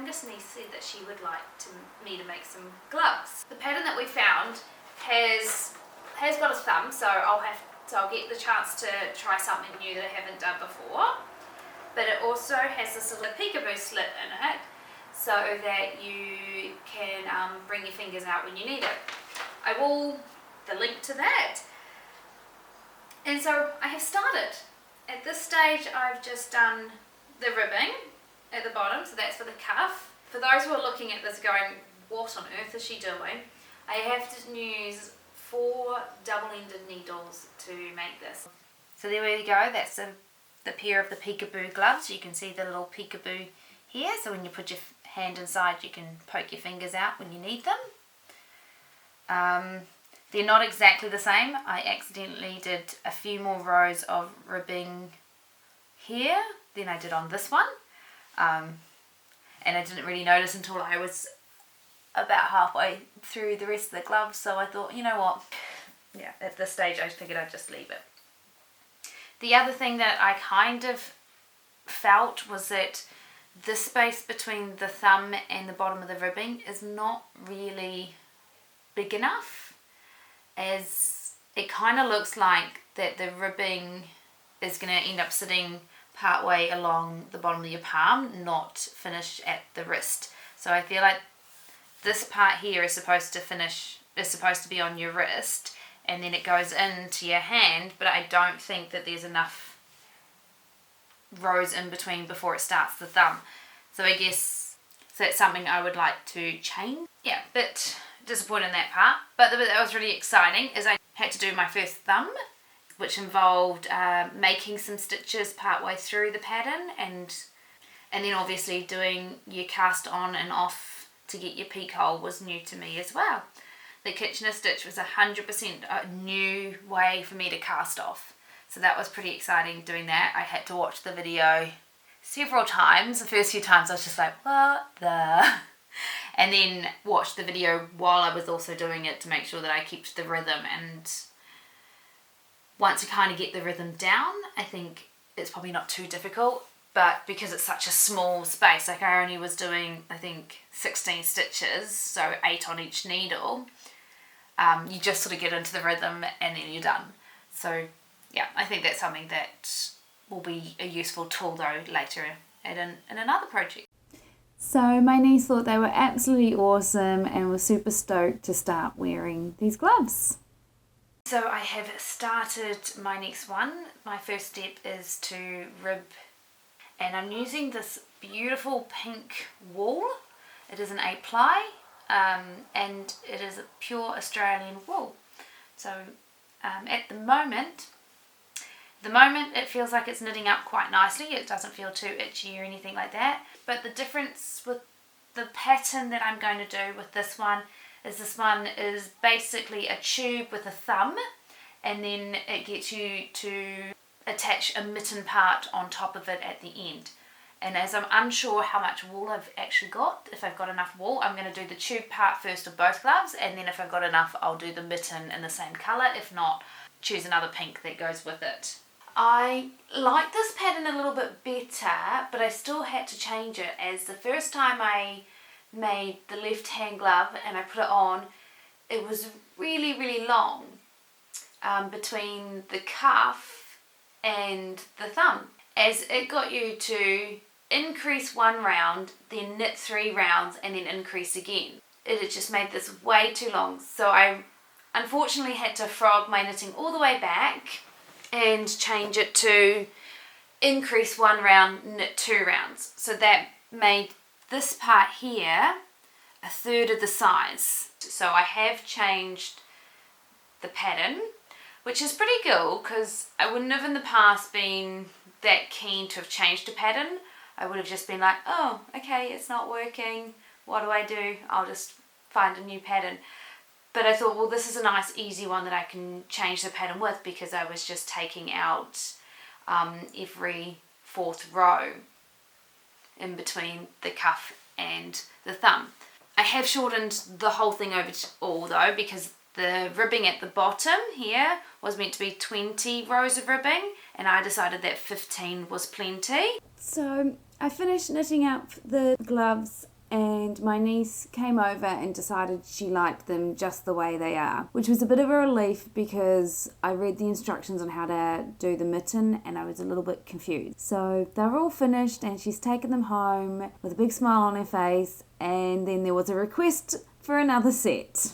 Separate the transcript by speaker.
Speaker 1: youngest niece said that she would like me to make some gloves. The pattern that we found has got a thumb, so I'll get the chance to try something new that I haven't done before. But it also has this little peekaboo slit in it, so that you can bring your fingers out when you need it. I will the link to that. And so I have started. At this stage I've just done the ribbing at the bottom, so that's for the cuff. For those who are looking at this going, what on earth is she doing? I have to use 4 double-ended needles to make this. So there we go, that's the pair of the Peekaboo gloves. You can see the little Peekaboo here, so when you put your hand inside you can poke your fingers out when you need them. They're not exactly the same. I accidentally did a few more rows of ribbing here than I did on this one. And I didn't really notice until I was about halfway through the rest of the gloves, so I thought, you know what, yeah, at this stage I figured I'd just leave it. The other thing that I kind of felt was that the space between the thumb and the bottom of the ribbing is not really big enough, as it kind of looks like that the ribbing is going to end up sitting part way along the bottom of your palm, not finish at the wrist. So I feel like this part here is supposed to be on your wrist, and then it goes into your hand, but I don't think that there's enough rows in between before it starts the thumb. So I guess that's something I would like to change. Yeah, bit disappointed in that part, but the bit that was really exciting is I had to do my first thumb, which involved making some stitches part way through the pattern, and then obviously doing your cast on and off to get your peak hole was new to me as well. The Kitchener stitch was 100% a new way for me to cast off, so that was pretty exciting doing that. I had to watch the video several times. The first few times I was just like, what the? And then watch the video while I was also doing it to make sure that I kept the rhythm, and once you kind of get the rhythm down, I think it's probably not too difficult. But because it's such a small space, like I only was doing, I think, 16 stitches, so 8 on each needle, you just sort of get into the rhythm and then you're done. So yeah, I think that's something that will be a useful tool though later in another project.
Speaker 2: So my niece thought they were absolutely awesome and was super stoked to start wearing these gloves.
Speaker 1: So I have started my next one. My first step is to rib, and I'm using this beautiful pink wool. It is an 8 ply, and it is a pure Australian wool. So at the moment it feels like it's knitting up quite nicely. It doesn't feel too itchy or anything like that. But the difference with the pattern that I'm going to do with this one is basically a tube with a thumb, and then it gets you to attach a mitten part on top of it at the end. And as I'm unsure how much wool I've actually got, if I've got enough wool, I'm going to do the tube part first of both gloves, and then if I've got enough I'll do the mitten in the same colour. If not, choose another pink that goes with it. I like this pattern a little bit better, but I still had to change it, as the first time I made the left hand glove and I put it on, it was really, really long between the cuff and the thumb, as it got you to increase 1 round, then knit 3 rounds and then increase again. It had just made this way too long, so I unfortunately had to frog my knitting all the way back and change it to increase 1 round, knit 2 rounds. So that made this part here 1/3 of the size. So I have changed the pattern, which is pretty cool, because I wouldn't have in the past been that keen to have changed a pattern. I would have just been like, oh, okay, it's not working. What do? I'll just find a new pattern. But I thought, well, this is a nice easy one that I can change the pattern with, because I was just taking out every 4th row in between the cuff and the thumb. I have shortened the whole thing over all though, because the ribbing at the bottom here was meant to be 20 rows of ribbing, and I decided that 15 was plenty.
Speaker 2: So I finished knitting up the gloves and my niece came over and decided she liked them just the way they are, which was a bit of a relief because I read the instructions on how to do the mitten and I was a little bit confused. So they were all finished and she's taken them home with a big smile on her face, and then there was a request for another set.